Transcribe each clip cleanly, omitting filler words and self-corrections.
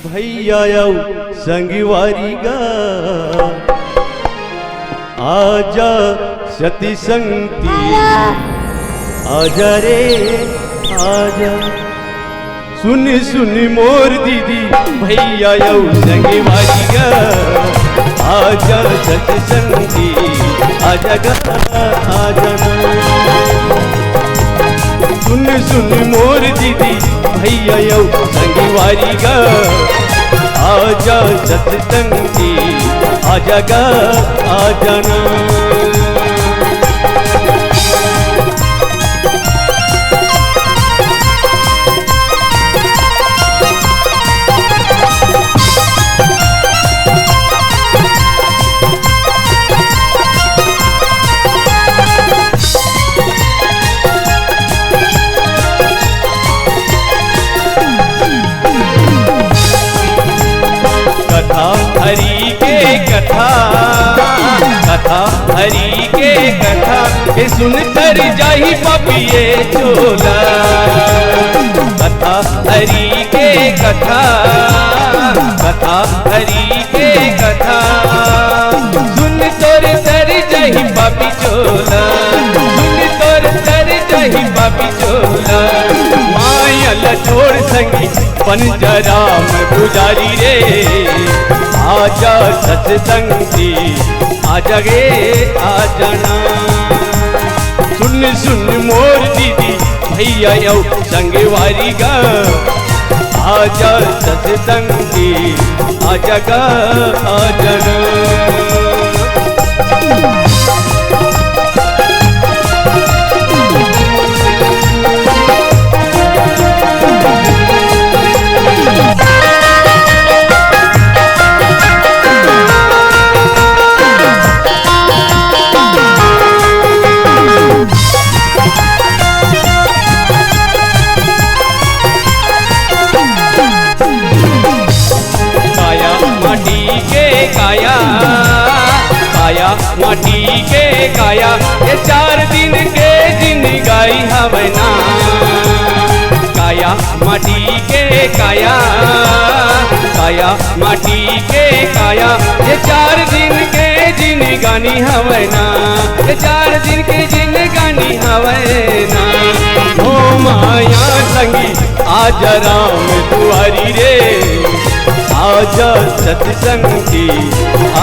भैया संगवारी गा आजा सती संगती आजा रे आजा सुन सुन मोर दीदी भैया संगवारी गा आजा सती संगती आजा गा आजा सुन सुन मोर दीदी भैया संगवारी गा आजा सत्संगी आजा गा आजा ना हरि के कथा कथा हरि के कथा के सुन कर जाही पपिए चोला कथा हरि के कथा कथा हरि के कथा सुन तोर तर जाही पापी चोला सुन तोर तर जाही पापी चोला माया छोड़ संगी पंजरा में पुजारी रे आजा सत्संगी आजा गे आजा ना सुन सुन मोर दीदी भैया संगवारी गा आजा सत्संगी आजा गा आजा ना माटी के काया ये 4 दिन के दिन गाई हवना काया माटी के काया काया माटी के काया ये 4 दिन के दिन गानी हवना ये 4 दिन के दिन गानी हवना ओ माया संगी आजा राम दुआरी रे आजा सत्संगी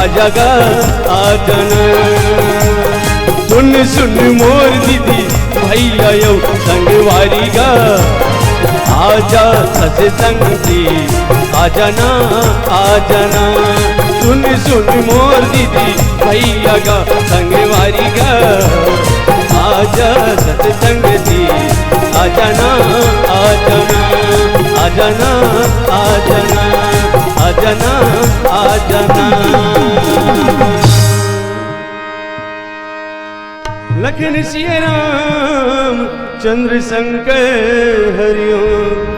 आजा गा आजा ना सुन सुन मोर दीदी भैया संगवारी गा आजा सत्संगी आजा ना सुन सुन मोर दीदी भैया गा संगवारी गा आजा सत्संगी आजा ना आजा ना आजना आजना लखन सिया राम चंद्र शंकर हरिओम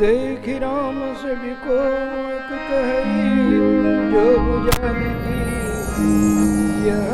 देख राम सभी को एक कही जो बुझा दी यह